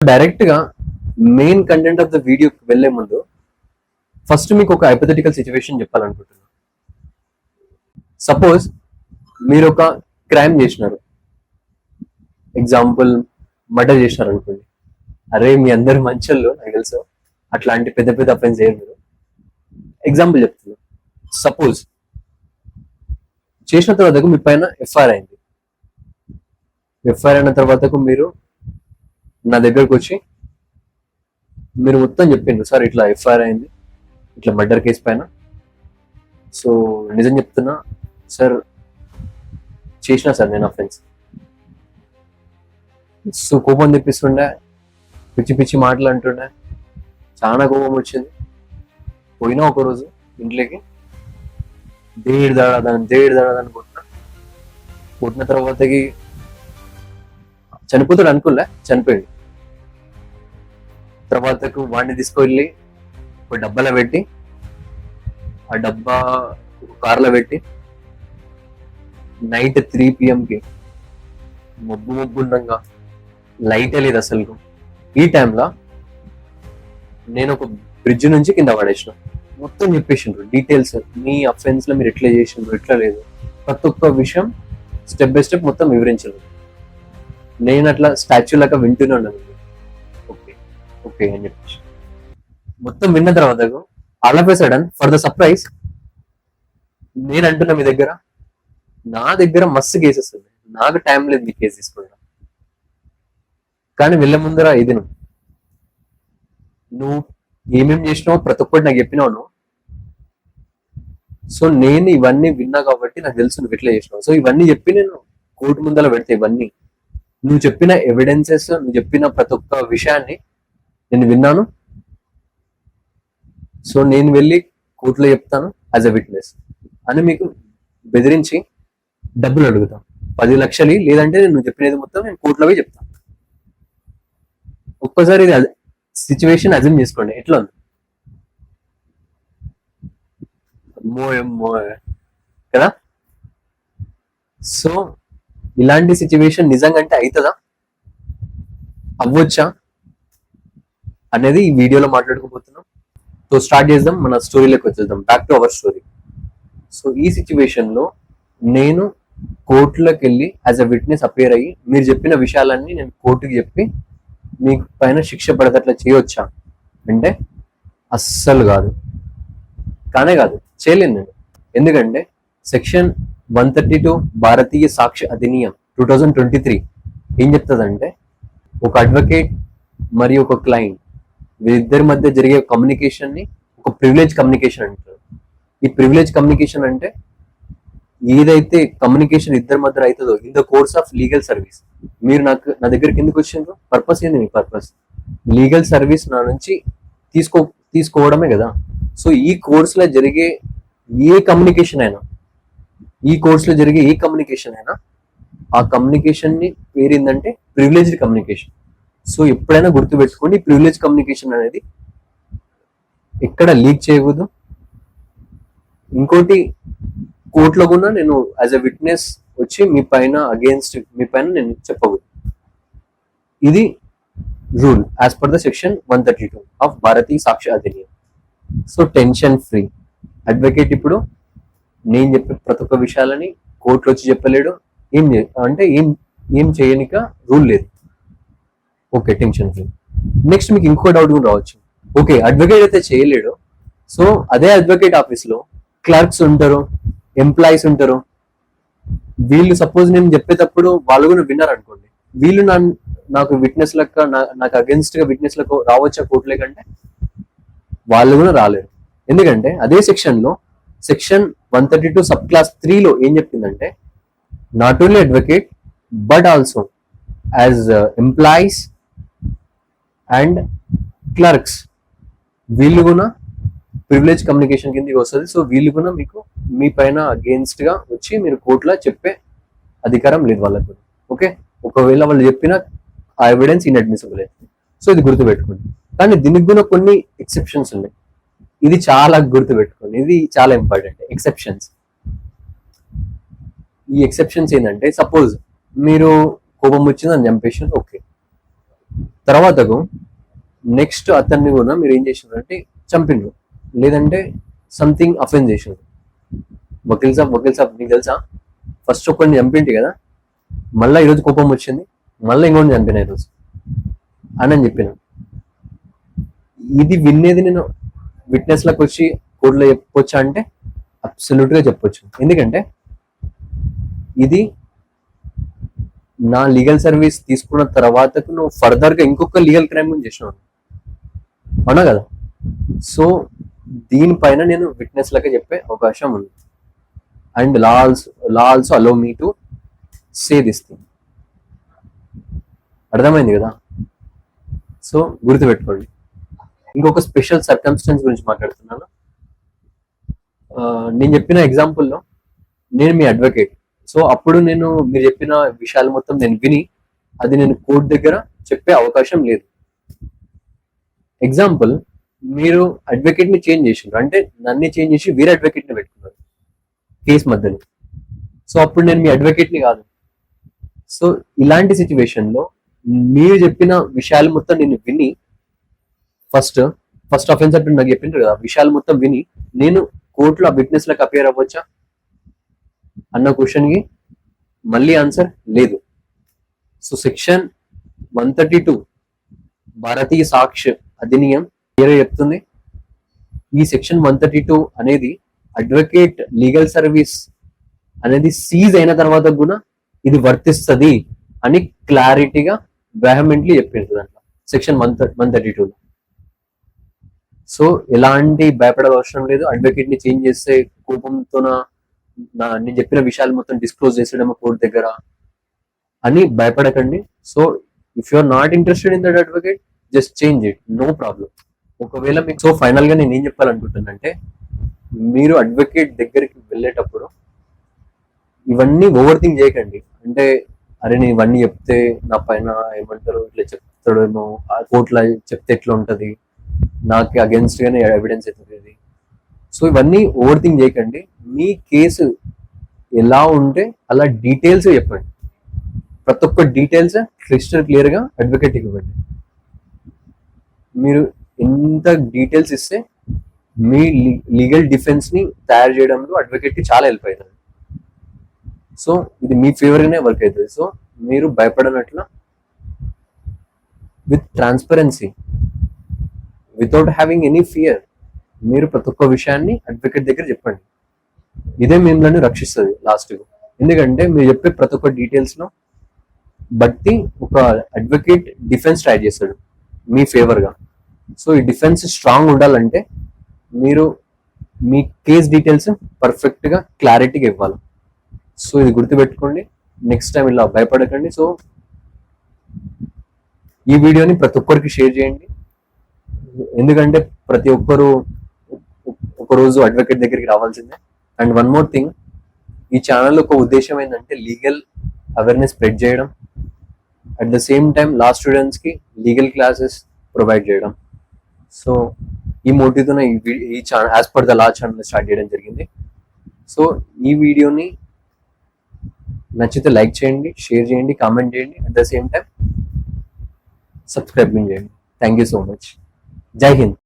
Direct గా main content of the వీడియోకి వెళ్లే ముందు ఫస్ట్ మీకు ఒక హైపోథెటికల్ సిచ్యువేషన్ చెప్పాలనుకుంటున్నాను. సపోజ్ మీరు ఒక క్రైమ్ చేసినారు, ఎగ్జాంపుల్ మర్డర్ చేసినారు అనుకోండి. అరే మీ అందరు మంచోళ్ళు నాకు తెలుసు, అట్లాంటి పెద్ద పెద్ద అఫెన్స్ చేయరు మీరు. ఎగ్జాంపుల్ చెప్తున్నా. సపోజ్ చేసిన తర్వాత మీ పైన ఎఫ్ఐఆర్ అయింది. ఎఫ్ఐఆర్ అయిన తర్వాత మీరు నా దగ్గరకు వచ్చి మీరు మొత్తం చెప్పిండ్రు, సార్ ఇట్లా ఎఫ్ఐఆర్ అయింది, ఇట్లా మర్డర్ కేసు పైన. సో నిజం చెప్తున్నా సార్, చేసిన సార్ నేను అఫెన్స్. సో కోపం తెప్పిస్తుండే, పిచ్చి పిచ్చి మాటలు అంటుండే, చాలా కోపం వచ్చింది. పోయినా ఒకరోజు ఇంట్లోకి దేడు దాడాదని కొట్టిన తర్వాతకి చనిపోతాడు అనుకోలే, చనిపోయాడు. తర్వాతకు వాడిని తీసుకెళ్ళి ఒక డబ్బాలో పెట్టి, ఆ డబ్బా ఒక కార్లో పెట్టి నైట్ 3 PM మబ్బు ఉండగా లైట్ లేదు అసలు. ఈ టైంలో నేను ఒక బ్రిడ్జ్ నుంచి కింద పడేసిన. మొత్తం చెప్పేసిండ్రు డీటెయిల్స్, మీ అఫెన్స్ లో మీరు ఎట్లా చేసిండ్రు, ఎట్లా లేదు, ప్రతి ఒక్క విషయం స్టెప్ బై స్టెప్ మొత్తం వివరించారు. నేను అట్లా స్టాచ్యూ లాగా వింటూనే ఉన్నాను. ఓకే ఓకే అని చెప్పేసి మొత్తం విన్న తర్వాత all of a sudden for the surprise నేను అంటున్నా, మీ దగ్గర నా దగ్గర మస్తు కేసెస్ ఉన్నాయి, నాకు టైం లేదు మీ కేసు తీసుకుంటా. కానీ వెళ్ళే ముందర ఇది నువ్వు ఏమేమి చేసినావు ప్రతి ఒక్కటి నాకు చెప్పినావు. సో నేను ఇవన్నీ విన్నా కాబట్టి నాకు తెలుసు నువ్వు ఎట్లా చేసినావు. సో ఇవన్నీ చెప్పి నేను కోర్టు ముందర పెడితే, ఇవన్నీ నువ్వు చెప్పిన ఎవిడెన్సెస్, నువ్వు చెప్పిన ప్రతి ఒక్క విషయాన్ని నేను విన్నాను. సో నేను వెళ్ళి కోర్టులో చెప్తాను యాజ్ అ విట్నెస్ అని మీకు బెదిరించి డబ్బులు అడుగుతాను, 10 లక్షలు, లేదంటే నువ్వు చెప్పినది మొత్తం నేను కోర్టులో చెప్తాను. ఒక్కసారి ఇది సిచ్యువేషన్ అజ్యూమ్ చేసుకోండి, ఎట్లా ఉంది? అమ్మో కదా. సో ఇలాంటి సిచ్యువేషన్ నిజంగా అంటే అవుతుందా, అవ్వచ్చా అనేది ఈ వీడియోలో మాట్లాడుకోబోతున్నాం. సో స్టార్ట్ చేద్దాం, మన స్టోరీలోకి వచ్చేద్దాం, back to our story. So ఈ సిచ్యువేషన్ లో నేను కోర్టులోకి వెళ్ళి యాజ్ అ విట్నెస్ అపేర్ అయ్యి మీరు చెప్పిన విషయాలన్నీ నేను కోర్టుకి చెప్పి మీకు పైన శిక్ష పడేటట్లా చేయవచ్చా అంటే అస్సలు కాదు, కానే కాదు, చేయలేను నేను. ఎందుకంటే సెక్షన్ 132 భారతీయ సాక్ష్య అధినియం 2023 ఏం చెప్తుందంటే, ఒక అడ్వకేట్ మరియు ఒక క్లయింట్ వీరిద్దరి మధ్య జరిగే కమ్యూనికేషన్ ని ఒక ప్రివిలేజ్ కమ్యూనికేషన్ అంటారు. ఈ ప్రివిలేజ్ కమ్యూనికేషన్ అంటే ఏదైతే కమ్యూనికేషన్ ఇద్దరి మధ్య అవుతుందో in the course of legal service. మీరు నా దగ్గరికి ఎందుకు వచ్చిండ్రు, పర్పస్ ఏంది? మీ పర్పస్ లీగల్ సర్వీస్ నా నుంచి తీసుకోవడమే కదా. సో ఈ కోర్సులో జరిగే ఏ కమ్యూనికేషన్ అయినా, ఆ కమ్యూనికేషన్ ని పేరిందంటే ప్రివిలేజ్డ్ కమ్యూనికేషన్. సో ఎప్పుడైనా గుర్తుపెట్టుకోండి, ప్రివిలేజ్ కమ్యూనికేషన్ అనేది ఎక్కడ లీక్ చేయకూడదు. ఇంకోటి, కోర్టులో కూడా నేను యాజ్ అ విట్నెస్ వచ్చి మీ పైన నేను చెప్పకూడదు. ఇది rule as per the section 132 of Bharatiya Sakshya Adhiniyam. So tension free advocate ఇప్పుడు నేను చెప్పే ప్రతి ఒక్క విషయాలని కోర్టులో వచ్చి చెప్పలేడు, ఏం చేయనిక రూల్ లేదు. Okay, tension free. నెక్స్ట్ మీకు ఇంకో డౌట్ కూడా రావచ్చు, ఓకే అడ్వకేట్ అయితే చేయలేడు, సో అదే అడ్వకేట్ ఆఫీస్ లో క్లర్క్స్ ఉంటారు, ఎంప్లాయీస్ ఉంటారు. వీళ్ళు సపోజ్ నేను చెప్పేటప్పుడు వాళ్ళు కూడా విన్నారు అనుకోండి, వీళ్ళు నాకు విట్నెస్ లెక్క, నాకు అగేన్స్ట్ గా విట్నెస్ లకు రావచ్చా కోర్టులే కంటే? వాళ్ళు కూడా రాలేరు. ఎందుకంటే అదే సెక్షన్ లో సెక్షన్ 132 సబ్ క్లాస్ 3 లో ఏం చెప్పిందంటే, not only advocate but also as employees and clerks వీళ్ళు కూడా ప్రివిలేజ్ కమ్యూనికేషన్ కిందకి వస్తుంది. సో వీళ్ళు కూడా మీకు మీ పైన అగేన్స్ట్ గా వచ్చి మీరు కోర్టులో చెప్పే అధికారం లేదు వాళ్ళకు. ఓకే, ఒకవేళ వాళ్ళు చెప్పిన ఆ ఎవిడెన్స్ ఇన్అడ్మిసిబుల్. సో ఇది గుర్తుపెట్టుకోండి. కానీ దీనికి కూడా కొన్ని ఎక్సెప్షన్స్ ఉన్నాయి, ఇది చాలా గుర్తుపెట్టుకోండి, ఇది చాలా ఇంపార్టెంట్. ఎక్సెప్షన్స్, ఈ ఎక్సెప్షన్స్ ఏంటంటే, సపోజ్ మీరు కోపం వచ్చిందని చంపేసి, ఓకే తర్వాతకు నెక్స్ట్ అతన్ని కూడా మీరు ఏం చేసినారు అంటే చంపిండ్రు, లేదంటే సంథింగ్ అఫెన్స్ చేసినారు. వకీల్ సాబ్ నీకు తెలుసా, ఫస్ట్ ఒక్కడిని చంపింటి కదా, మళ్ళీ ఈరోజు కోపం వచ్చింది, మళ్ళీ ఇంకోటి చంపిన ఈరోజు అని చెప్పిన. ఇది వినేది నేను విట్నెస్ లకు వచ్చి కోర్టులో చెప్పొచ్చా అంటే అబ్సల్యూట్ గా చెప్పొచ్చు. ఎందుకంటే ఇది నా లీగల్ సర్వీస్ తీసుకున్న తర్వాతకు నువ్వు ఫర్దర్ గా ఇంకొక లీగల్ క్రైమ్ చేసినావు, అవునా కదా. సో దీనిపైన నేను విట్నెస్ లకే చెప్పే అవకాశం ఉంది. And law also allow me to say this thing. అర్థమైంది కదా. సో గుర్తుపెట్టుకోండి. ఇంకొక స్పెషల్ సర్కమ్స్టెన్స్ గురించి మాట్లాడుతున్నాను. నేను చెప్పిన ఎగ్జాంపుల్లో నేను మీ అడ్వకేట్. సో అప్పుడు నేను మీరు చెప్పిన విషయాలు మొత్తం నేను విని అది నేను కోర్టు దగ్గర చెప్పే అవకాశం లేదు. ఎగ్జాంపుల్, మీరు అడ్వకేట్ ని చేంజ్ చేసిండ్రు, అంటే నన్ను చేంజ్ చేసి వేరే అడ్వకేట్ ని పెట్టుకున్నారు కేసు మధ్యలో. సో అప్పుడు నేను మీ అడ్వకేట్ ని కాదు. సో ఇలాంటి సిచ్యువేషన్ లో మీరు చెప్పిన విషయాలు మొత్తం నేను విని ఫస్ట్ అఫెన్స్ అంటే నాకు చెప్పిండ్రు కదా, విషయాలు మొత్తం విని నేను కోర్టులో విట్నెస్ లకు అపియర్ అవ్వచ్చా అన్న క్వశ్చన్ కి మళ్ళీ ఆన్సర్ లేదు. సో సెక్షన్ 132 భారతీయ సాక్ష్య అధినియం వేరే చెప్తుంది. ఈ సెక్షన్ 132 అనేది అడ్వకేట్ లీగల్ సర్వీస్ అనేది సీజ్ అయిన తర్వాత కూడా ఇది వర్తిస్తుంది అని క్లారిటీగా వెహమెంట్లీ చెప్పింది దాంట్లో సెక్షన్ 132లో. సో ఎలాంటి భయపడే అవసరం లేదు. అడ్వకేట్ ని చేంజ్ చేస్తే కోపంతో నేను చెప్పిన విషయాలు మొత్తం డిస్క్లోజ్ చేసేయడం కోర్టు దగ్గర అని భయపడకండి. So if you are not interested in that advocate, just change it, no problem. ఒకవేళ మీకు సో ఫైనల్ గా నేను ఏం చెప్పాలనుకుంటున్నానంటే, మీరు అడ్వకేట్ దగ్గరికి వెళ్ళేటప్పుడు ఇవన్నీ ఓవర్ థింక్ చేయకండి. అంటే అరే నేను ఇవన్నీ చెప్తే నా పైన ఏమంటారు ఇట్లా చెప్తాడేమో, కోర్టులో చెప్తే ఎట్లా ఉంటది, నాకు అగేన్స్ట్ గానే ఎవిడెన్స్ అవుతుంది. సో ఇవన్నీ ఓవర్ థింక్ చేయకండి. మీ కేసు ఎలా ఉంటే అలా డీటెయిల్స్ చెప్పండి. ప్రతి ఒక్క డీటెయిల్స్ క్రిస్టల్ క్లియర్ గా అడ్వకేట్ ఇవ్వండి. మీరు ఎంత డీటెయిల్స్ ఇస్తే మీ లీగల్ డిఫెన్స్ ని తయారు చేయడంలో అడ్వకేట్ కి చాలా హెల్ప్ అవుతుంది. సో ఇది మీ ఫేవర్ గానే వర్క్ అవుతుంది. సో మీరు భయపడనట్ల with transparency, without having any fear, మీరు ప్రతి ఒక్క విషయాన్ని అడ్వకేట్ దగ్గర చెప్పండి. ఇదే మిమ్మల్ని రక్షిస్తుంది లాస్ట్. ఎందుకంటే మీరు చెప్పే ప్రతి ఒక్క డీటెయిల్స్ లో బట్టి ఒక అడ్వకేట్ డిఫెన్స్ ట్రై చేస్తాడు మీ ఫేవర్ గా. సో ఈ డిఫెన్స్ స్ట్రాంగ్ ఉండాలంటే మీరు మీ కేస్ డీటెయిల్స్ పర్ఫెక్ట్ గా క్లారిటీగా ఇవ్వాలి. సో ఇది గుర్తుపెట్టుకోండి, నెక్స్ట్ టైం ఇలా భయపడకండి. సో ఈ వీడియోని ప్రతి ఒక్కరికి షేర్ చేయండి. ఎందుకంటే ప్రతి ఒక్కరు ఒకరోజు అడ్వకేట్ దగ్గరికి రావాల్సిందే. అండ్ వన్ మోర్ థింగ్, ఈ ఛానల్ ఒక ఉద్దేశం ఏంటంటే లీగల్ అవేర్నెస్ స్ప్రెడ్ చేయడం, at the same time law students కి లీగల్ క్లాసెస్ ప్రొవైడ్ చేయడం. సో ఈ మోటివ్తో ఈ channel as per the law channel start చేయడం జరిగింది. సో ఈ వీడియోని నచ్చితే లైక్ చేయండి, షేర్ చేయండి, కామెంట్ చేయండి, at the same time subscribe చేయండి. Thank you so much. జై హింద్.